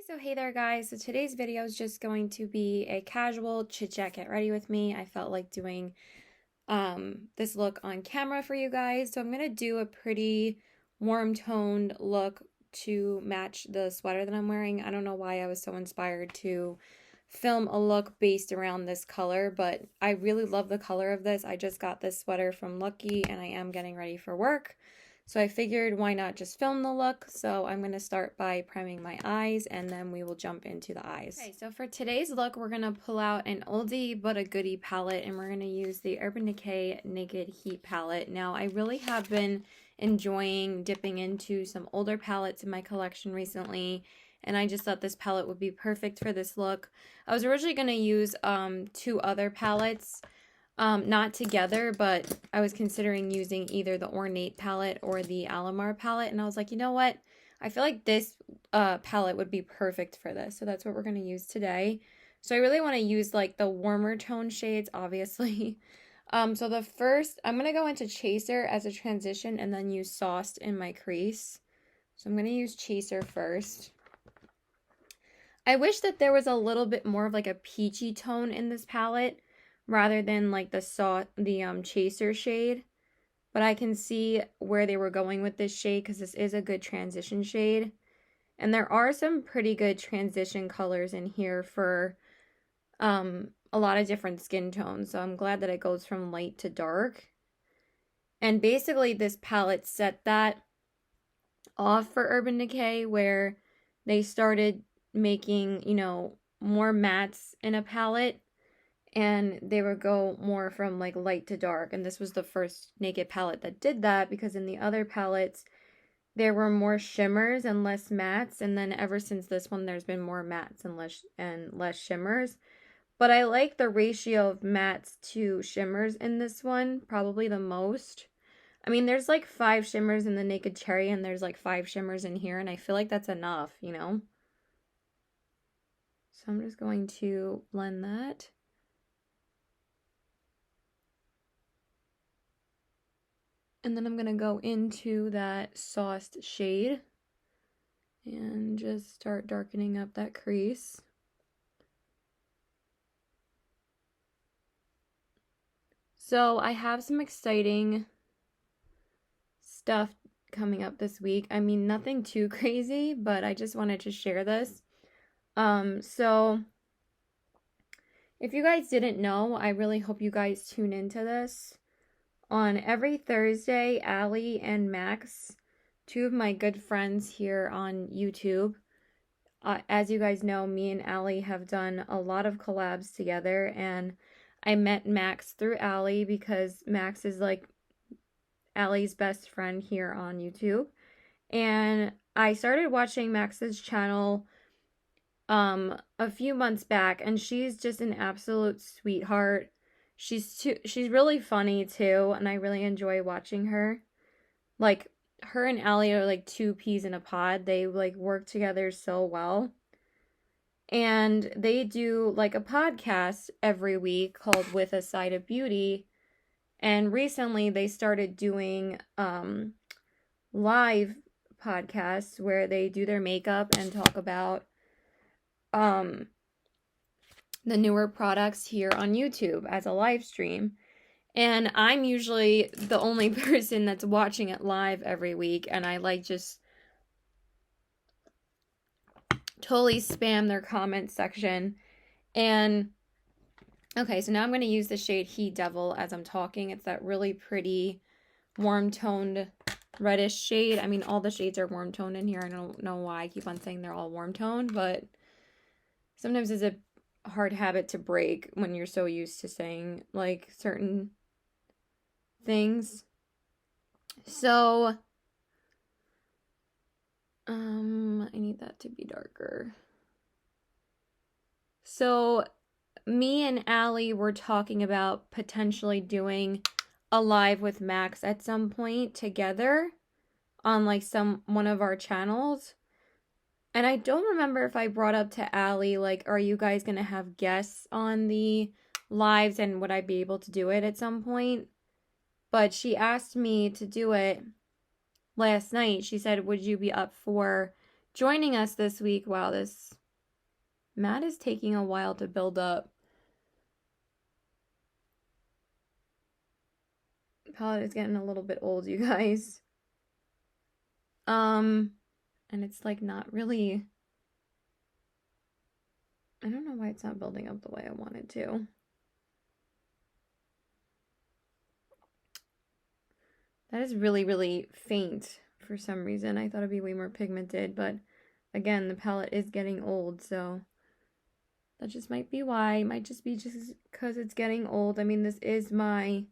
So hey there guys, so today's video is just going to be a casual chit chat, get ready with me. I felt like doing this look on camera for you guys, so I'm gonna do a pretty warm toned look to match the sweater that I'm wearing. I don't know why I was so inspired to film a look based around this color, but I really love the color of this. I just got this sweater from Lucky and I am getting ready for work. So I figured why not just film the look. So I'm going to start by priming my eyes and then we will jump into the eyes. Okay, so for today's look, we're going to pull out an oldie but a goodie palette and we're going to use the Urban Decay Naked Heat palette. Now I really have been enjoying dipping into some older palettes in my collection recently, and I just thought this palette would be perfect for this look. I was originally going to use two other palettes, not together, but I was considering using either the Ornate palette or the Alamar palette, and I was like, you know what? I feel like this palette would be perfect for this, so that's what we're going to use today. So I really want to use like the warmer tone shades, obviously. So the first, I'm going to go into Chaser as a transition and then use Sauced in my crease. So I'm going to use Chaser first. I wish that there was a little bit more of like a peachy tone in this palette rather than like the Chaser shade. But I can see where they were going with this shade because this is a good transition shade. And there are some pretty good transition colors in here for a lot of different skin tones, so I'm glad that it goes from light to dark. And basically this palette set that off for Urban Decay, where they started making, you know, more mattes in a palette, and they would go more from like light to dark. And this was the first Naked palette that did that, because in the other palettes there were more shimmers and less mattes, and then ever since this one there's been more mattes and less shimmers. But I like the ratio of mattes to shimmers in this one, probably the most. I mean, there's like 5 shimmers in the Naked Cherry, and there's like 5 shimmers in here, and I feel like that's enough, you know? So I'm just going to blend that. And then I'm going to go into that Sauced shade and just start darkening up that crease. So I have some exciting stuff coming up this week. I mean, nothing too crazy, but I just wanted to share this. So if you guys didn't know, I really hope you guys tune into this. On every Thursday, Allie and Max, 2 of my good friends here on YouTube, as you guys know, me and Allie have done a lot of collabs together, and I met Max through Allie because Max is like Allie's best friend here on YouTube. And I started watching Max's channel a few months back, and she's just an absolute sweetheart. She's really funny too, and I really enjoy watching her. Like, her and Allie are like 2 peas in a pod. They like work together so well. And they do like a podcast every week called With a Side of Beauty. And recently they started doing live podcasts where they do their makeup and talk about the newer products here on YouTube as a live stream. And I'm usually the only person that's watching it live every week, and I like just totally spam their comment section. And okay, so now I'm going to use the shade Heat Devil as I'm talking. It's that really pretty warm toned reddish shade. I mean, all the shades are warm toned in here. I don't know why I keep on saying they're all warm toned, but sometimes it's a hard habit to break when you're so used to saying like certain things. So I need that to be darker. So me and Allie were talking about potentially doing a live with Max at some point together on like one of our channels. And I don't remember if I brought up to Allie, like, are you guys gonna have guests on the lives and would I be able to do it at some point? But she asked me to do it last night. She said, would you be up for joining us this week. Wow, this mat is taking a while to build up. The palette is getting a little bit old, you guys. And it's like not really, I don't know why it's not building up the way I want it to. That is really, really faint for some reason. I thought it'd be way more pigmented, but again, the palette is getting old, so that just might be why. It might just be just because it's getting old. I mean, this is my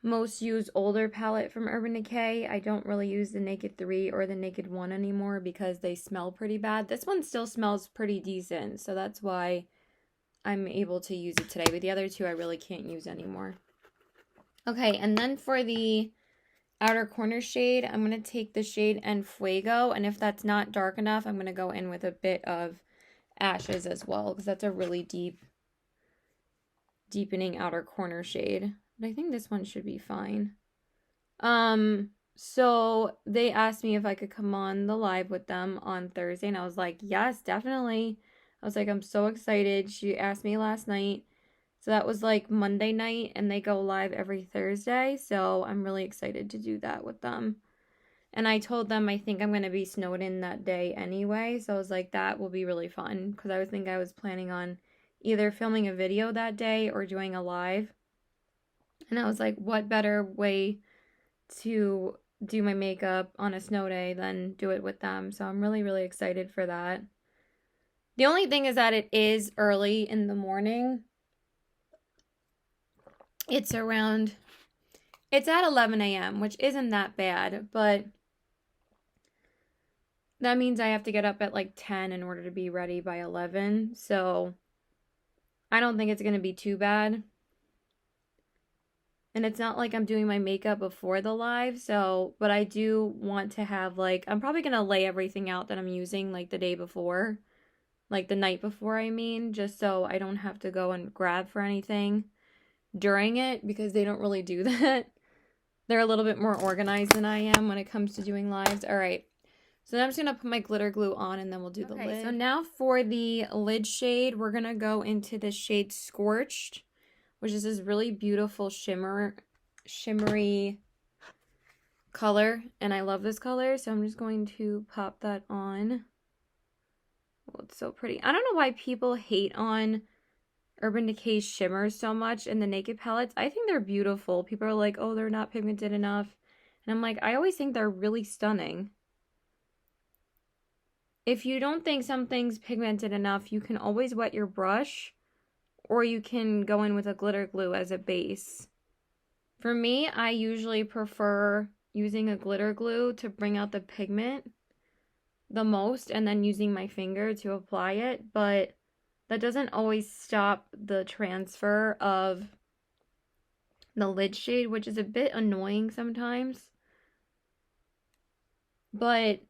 most used older palette from Urban Decay. I don't really use the Naked 3 or the Naked 1 anymore because they smell pretty bad. This one still smells pretty decent, so that's why I'm able to use it today. But the other two I really can't use anymore. Okay, and then for the outer corner shade, I'm going to take the shade En Fuego, and if that's not dark enough, I'm going to go in with a bit of Ashes as well, because that's a really deepening outer corner shade. But I think this one should be fine. So they asked me if I could come on the live with them on Thursday, and I was like, yes, definitely. I was like, I'm so excited. She asked me last night. So that was like Monday night, and they go live every Thursday, so I'm really excited to do that with them. And I told them I think I'm going to be snowed in that day anyway, so I was like, that will be really fun, because I was planning on either filming a video that day or doing a live. And I was like, what better way to do my makeup on a snow day than do it with them, so I'm really, really excited for that. The only thing is that it is early in the morning. It's at 11 a.m., which isn't that bad, but that means I have to get up at like 10 in order to be ready by 11, so I don't think it's going to be too bad. And it's not like I'm doing my makeup before the live, so, but I do want to have like, I'm probably going to lay everything out that I'm using like the day before, like the night before, I mean, just so I don't have to go and grab for anything during it, because they don't really do that. They're a little bit more organized than I am when it comes to doing lives. All right. So now I'm just going to put my glitter glue on, and then we'll do the lid. So now for the lid shade, we're going to go into the shade Scorched, which is this really beautiful shimmery color. And I love this color, so I'm just going to pop that on. Oh, it's so pretty. I don't know why people hate on Urban Decay shimmers so much in the Naked palettes. I think they're beautiful. People are like, oh, they're not pigmented enough. And I'm like, I always think they're really stunning. If you don't think something's pigmented enough, you can always wet your brush, or you can go in with a glitter glue as a base. For me, I usually prefer using a glitter glue to bring out the pigment the most, and then using my finger to apply it, but that doesn't always stop the transfer of the lid shade, which is a bit annoying sometimes. But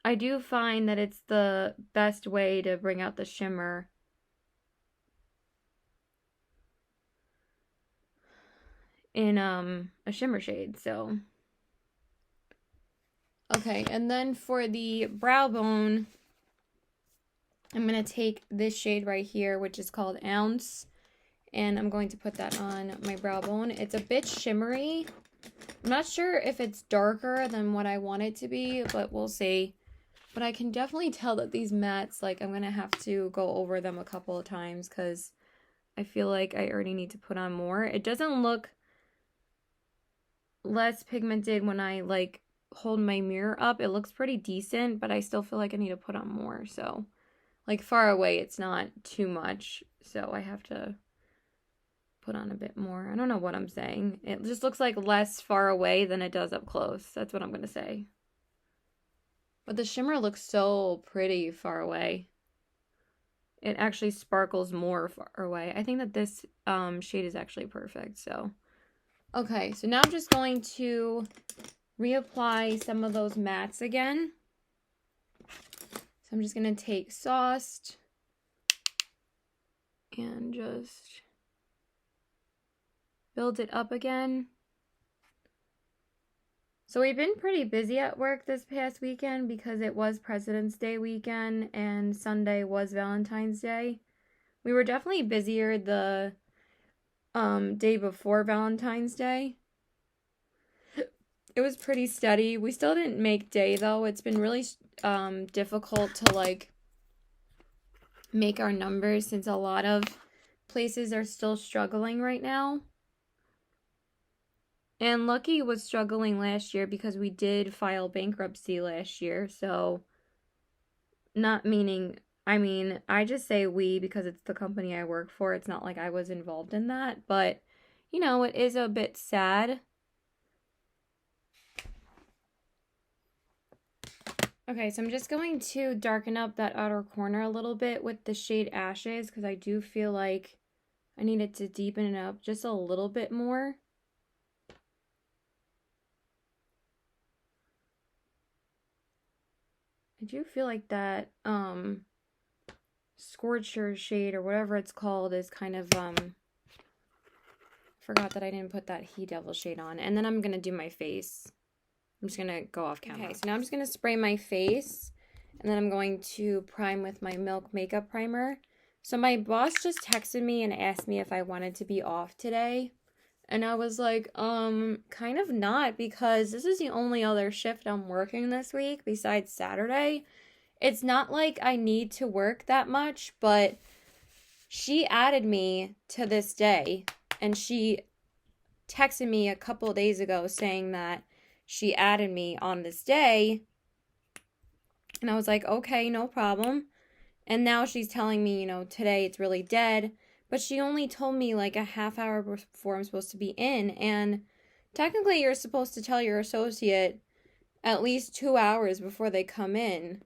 I do find that it's the best way to bring out the shimmer. In a shimmer shade, so. Okay, and then for the brow bone, I'm going to take this shade right here, which is called Ounce, and I'm going to put that on my brow bone. It's a bit shimmery. I'm not sure if it's darker than what I want it to be, but we'll see. But I can definitely tell that these mattes, like, I'm going to have to go over them a couple of times because I feel like I already need to put on more. It doesn't look less pigmented when I, like, hold my mirror up. It looks pretty decent, but I still feel like I need to put on more, so. Like, far away, it's not too much, so I have to put on a bit more. I don't know what I'm saying. It just looks like less far away than it does up close. That's what I'm going to say. But the shimmer looks so pretty far away. It actually sparkles more far away. I think that this shade is actually perfect, so. Okay, so now I'm just going to reapply some of those mattes again. So I'm just going to take Sauced and just build it up again. So we've been pretty busy at work this past weekend because it was President's Day weekend and Sunday was Valentine's Day. We were definitely busier the day before Valentine's Day. It was pretty steady. We still didn't make day though. It's been really difficult to like make our numbers since a lot of places are still struggling right now. And Lucky was struggling last year because we did file bankruptcy last year. So, not meaning, I mean, I just say we because it's the company I work for. It's not like I was involved in that. But, you know, it is a bit sad. Okay, so I'm just going to darken up that outer corner a little bit with the shade Ashes because I do feel like I need it to deepen it up just a little bit more. I do feel like that Scorcher shade or whatever it's called is kind of forgot that I didn't put that He Devil shade on. And then I'm gonna do my face. I'm just gonna go off camera. Okay, so now I'm just gonna spray my face and then I'm going to prime with my Milk Makeup Primer. So my boss just texted me and asked me if I wanted to be off today. And I was like, kind of not, because this is the only other shift I'm working this week besides Saturday. It's not like I need to work that much, but she added me to this day, and she texted me a couple days ago saying that she added me on this day. And I was like, okay, no problem. And now she's telling me, you know, today it's really dead. But she only told me like a half hour before I'm supposed to be in. And technically you're supposed to tell your associate at least 2 hours before they come in.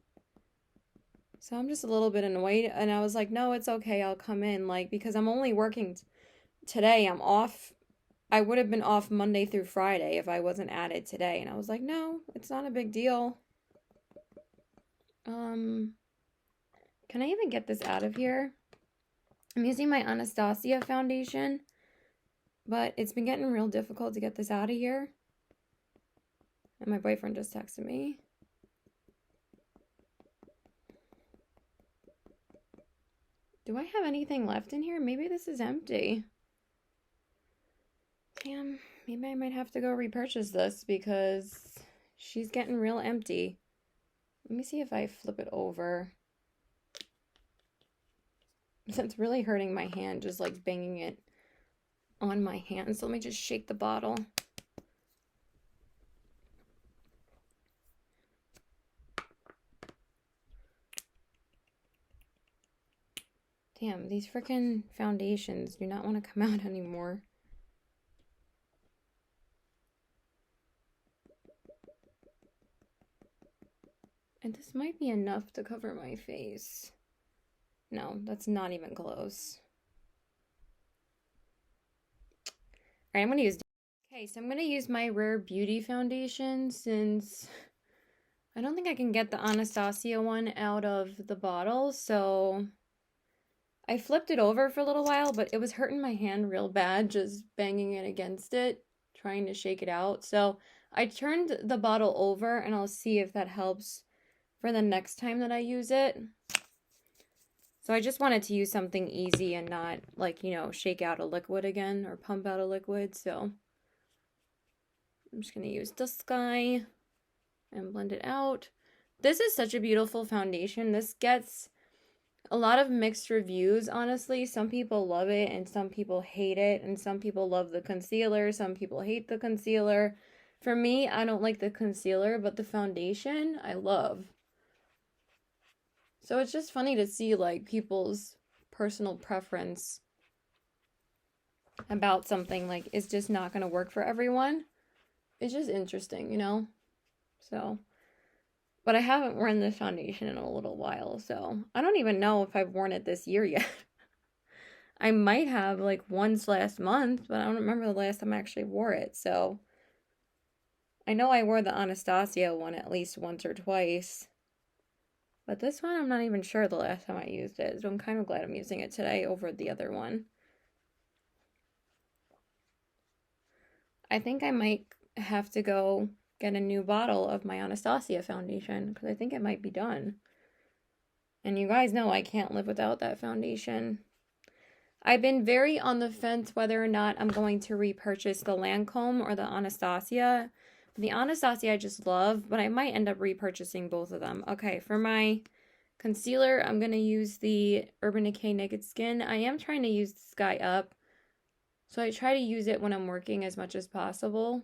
So I'm just a little bit annoyed. And I was like, no, it's okay. I'll come in. Like, because I'm only working today. I'm off. I would have been off Monday through Friday if I wasn't added today. And I was like, no, it's not a big deal. Can I even get this out of here? I'm using my Anastasia foundation, but it's been getting real difficult to get this out of here. And my boyfriend just texted me. Do I have anything left in here? Maybe this is empty. Damn, maybe I might have to go repurchase this because she's getting real empty. Let me see if I flip it over. It's really hurting my hand, just like banging it on my hand. So let me just shake the bottle. Damn, these freaking foundations do not want to come out anymore. And this might be enough to cover my face. No, that's not even close. Alright, I'm going to use... Okay, so I'm going to use my Rare Beauty foundation since I don't think I can get the Anastasia one out of the bottle, so I flipped it over for a little while, but it was hurting my hand real bad just banging it against it, trying to shake it out. So I turned the bottle over and I'll see if that helps for the next time that I use it. So I just wanted to use something easy and not, like, you know, shake out a liquid again or pump out a liquid. So I'm just going to use the Sky and blend it out. This is such a beautiful foundation. This gets a lot of mixed reviews, honestly. Some people love it and some people hate it. And some people love the concealer. Some people hate the concealer. For me, I don't like the concealer, but the foundation, I love. So it's just funny to see, like, people's personal preference about something, like, is just not going to work for everyone. It's just interesting, you know? So, but I haven't worn this foundation in a little while, so I don't even know if I've worn it this year yet. I might have, like, once last month, but I don't remember the last time I actually wore it, so I know I wore the Anastasia one at least once or twice. But this one, I'm not even sure the last time I used it, so I'm kind of glad I'm using it today over the other one. I think I might have to go get a new bottle of my Anastasia foundation because I think it might be done. And you guys know I can't live without that foundation. I've been very on the fence whether or not I'm going to repurchase the Lancome or the Anastasia. The Anastasia I just love, but I might end up repurchasing both of them. Okay, for my concealer, I'm going to use the Urban Decay Naked Skin. I am trying to use this guy up, so I try to use it when I'm working as much as possible.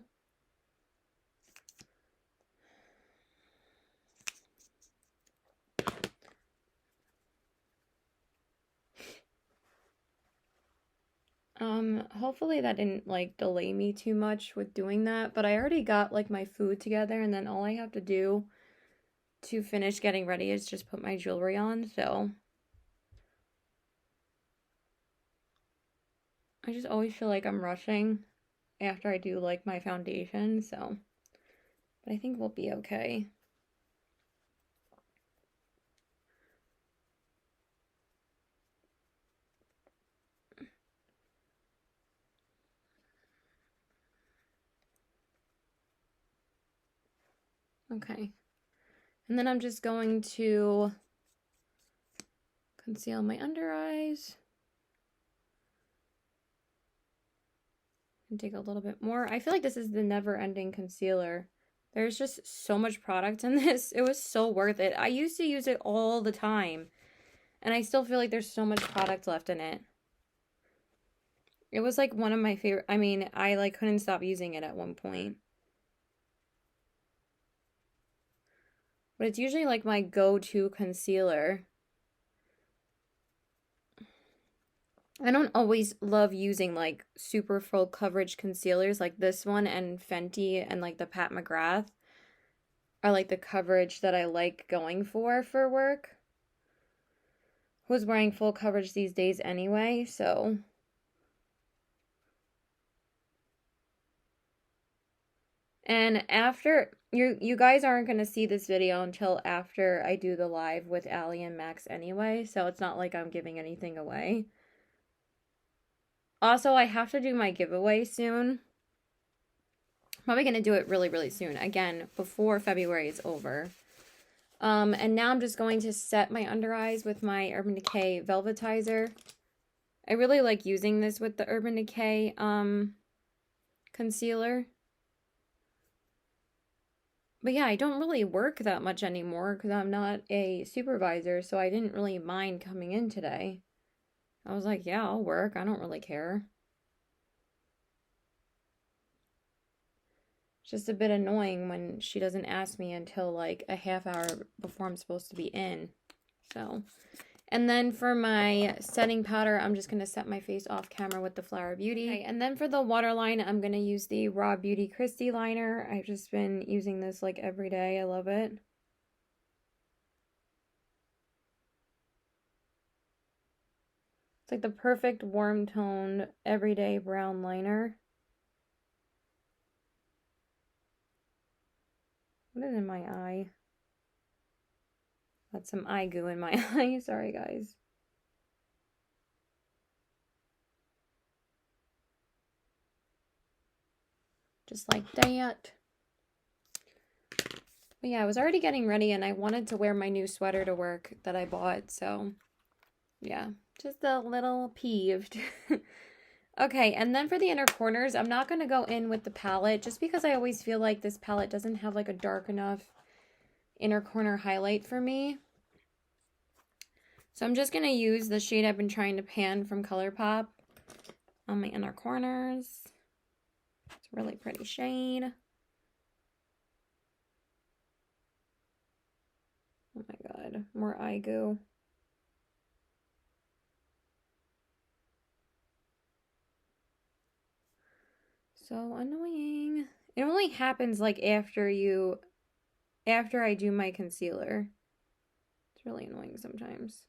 Hopefully that didn't like delay me too much with doing that, but I already got like my food together, and then all I have to do to finish getting ready is just put my jewelry on, so I just always feel like I'm rushing after I do like my foundation, so but I think we'll be okay. Okay. And then I'm just going to conceal my under eyes. And take a little bit more. I feel like this is the never-ending concealer. There's just so much product in this. It was so worth it. I used to use it all the time, and I still feel like there's so much product left in it. It was like one of my favorite. I mean, I like couldn't stop using it at one point. But it's usually like my go-to concealer. I don't always love using like super full coverage concealers like this one and Fenty and like the Pat McGrath are like the coverage that I like going for work. Who's wearing full coverage these days anyway, so. And after, you guys aren't going to see this video until after I do the live with Allie and Max anyway, so it's not like I'm giving anything away. Also, I have to do my giveaway soon. Probably going to do it really, really soon. Again, before February is over. And now I'm just going to set my under eyes with my Urban Decay Velvetizer. I really like using this with the Urban Decay concealer. But yeah, I don't really work that much anymore because I'm not a supervisor, so I didn't really mind coming in today. I was like, yeah, I'll work. I don't really care. It's just a bit annoying when she doesn't ask me until like a half hour before I'm supposed to be in. So, and then for my setting powder, I'm just going to set my face off camera with the Flower Beauty. Okay, and then for the waterline, I'm going to use the Raw Beauty Christie liner. I've just been using this like every day. I love it. It's like the perfect warm toned everyday brown liner. What is in my eye? Got some eye goo in my eye. Sorry, guys. Just like that. But yeah, I was already getting ready and I wanted to wear my new sweater to work that I bought. So yeah, just a little peeved. Okay, and then for the inner corners, I'm not going to go in with the palette just because I always feel like this palette doesn't have like a dark enough inner corner highlight for me. So I'm just going to use the shade I've been trying to pan from ColourPop on my inner corners. It's a really pretty shade. Oh my god, more eye goo. So annoying. It only happens like after I do my concealer. It's really annoying sometimes.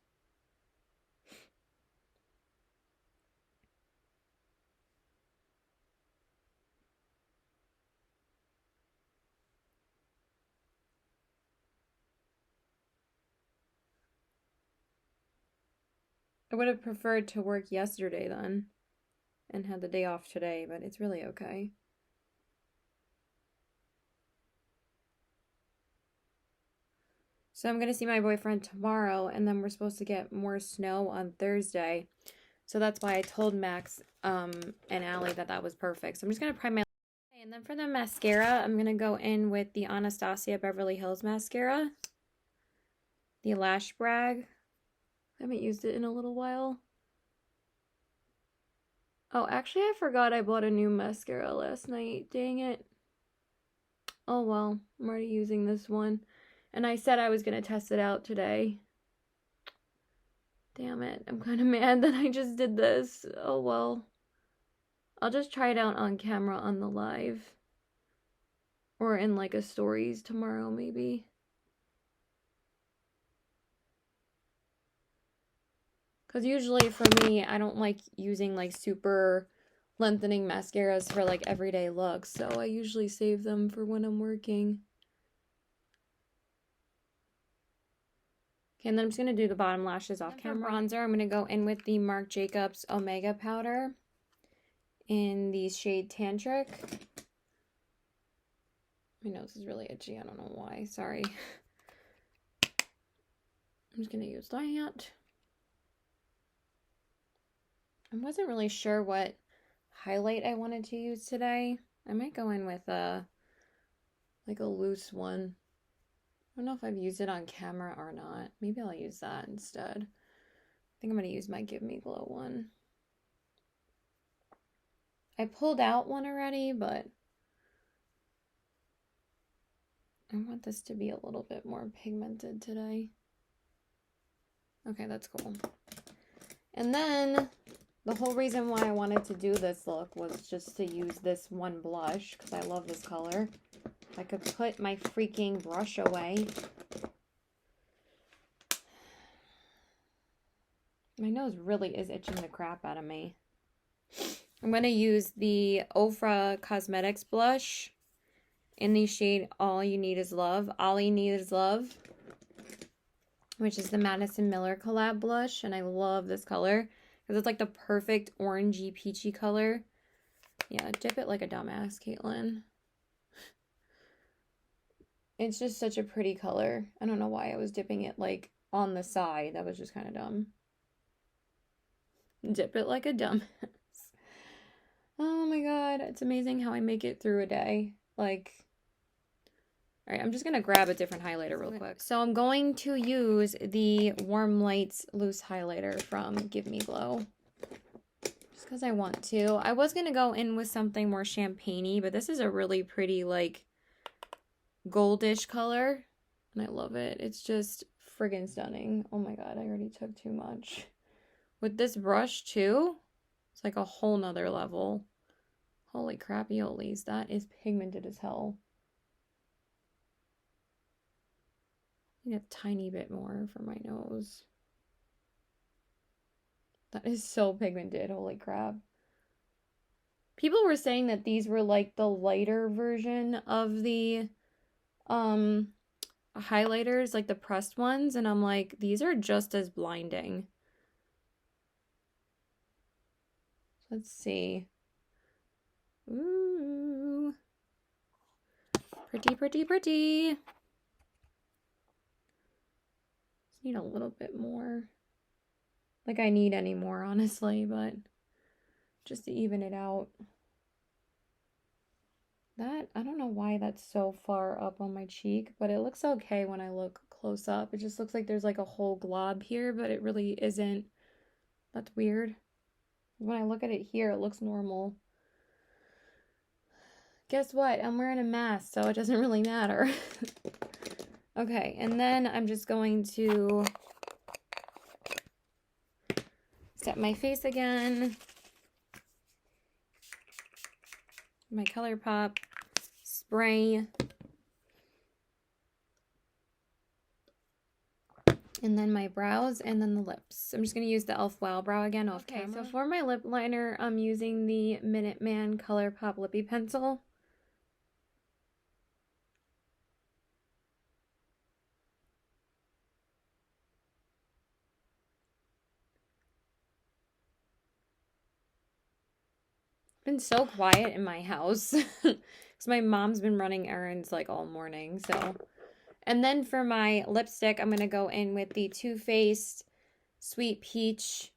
I would have preferred to work yesterday then and had the day off today, but it's really okay. So I'm going to see my boyfriend tomorrow, and then we're supposed to get more snow on Thursday. So that's why I told Max and Allie that that was perfect. So I'm just going to prime my... And then for the mascara, I'm going to go in with the Anastasia Beverly Hills mascara. The Lash Brag. I haven't used it in a little while. Oh, actually, I forgot I bought a new mascara last night. Dang it. Oh, well. I'm already using this one. And I said I was going to test it out today. Damn it. I'm kind of mad that I just did this. Oh, well. I'll just try it out on camera on the live. Or in like a stories tomorrow, maybe. Because usually for me, I don't like using like super lengthening mascaras for like everyday looks. So I usually save them for when I'm working. Okay, and then I'm just going to do the bottom lashes off camera. For bronzer, I'm going to go in with the Marc Jacobs Omega powder in the shade Tantric. My nose is really itchy. I don't know why. Sorry. I'm just going to use that. I wasn't really sure what highlight I wanted to use today. I might go in with a loose one. I don't know if I've used it on camera or not. Maybe I'll use that instead. I think I'm going to use my Give Me Glow one. I pulled out one already, but I want this to be a little bit more pigmented today. Okay, that's cool. And then the whole reason why I wanted to do this look was just to use this one blush because I love this color. I could put my freaking brush away. My nose really is itching the crap out of me. I'm going to use the Ofra Cosmetics blush in the shade All You Need Is Love. All You Need Is Love, which is the Madison Miller collab blush. And I love this color because it's like the perfect orangey peachy color. Yeah, dip it like a dumbass, Caitlin. It's just such a pretty color. I don't know why I was dipping it like on the side. That was just kind of dumb. Dip it like a dumbass. Oh my god, it's amazing how I make it through a day. Like, all right, I'm just going to grab a different highlighter real quick. So I'm going to use the Warm Lights loose highlighter from Give Me Glow. Just because I want to. I was going to go in with something more champagne-y, but this is a really pretty, like, goldish color. And I love it. It's just friggin' stunning. Oh my god, I already took too much. With this brush, too, it's like a whole nother level. Holy crappy-olies, that is pigmented as hell. I need a tiny bit more for my nose. That is so pigmented, holy crap. People were saying that these were like the lighter version of the highlighters, like the pressed ones, and I'm like, these are just as blinding. Let's see. Ooh. Pretty, pretty, pretty. Just need a little bit more. Like I need any more, honestly, but just to even it out. That, I don't know why that's so far up on my cheek, but it looks okay when I look close up. It just looks like there's like a whole glob here, but it really isn't. That's weird. When I look at it here, it looks normal. Guess what? I'm wearing a mask, so it doesn't really matter. Okay, and then I'm just going to set my face again. My ColourPop spray. And then my brows, and then the lips. I'm just going to use the e.l.f. Wow Brow again off camera. So for my lip liner, I'm using the Minuteman ColourPop Lippy Pencil. It's been so quiet in my house because my mom's been running errands like all morning, so And then for my lipstick, I'm going to go in with the Too Faced Sweet Peach,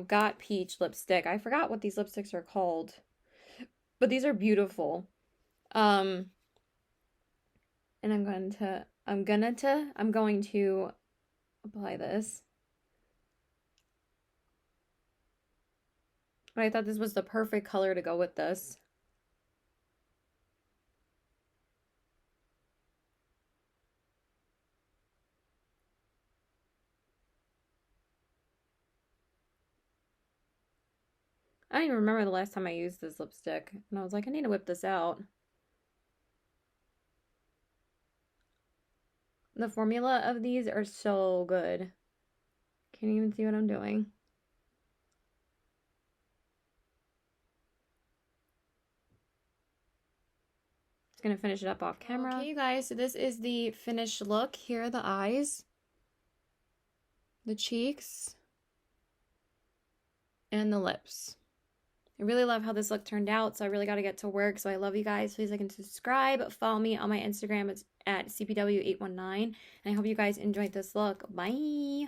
Got Peach lipstick. I forgot what these lipsticks are called, but these are beautiful. And I'm going to apply this. But I thought this was the perfect color to go with this. I don't even remember the last time I used this lipstick. And I was like, I need to whip this out. The formula of these are so good. Can't even see what I'm doing. Just gonna finish it up off camera. Okay, you guys, so this is the finished look. Here are the eyes, the cheeks, and the lips. I really love how this look turned out, so I really got to get to work. So I love you guys. Please like and subscribe. Follow me on my Instagram. It's at CPW819. And I hope you guys enjoyed this look. Bye.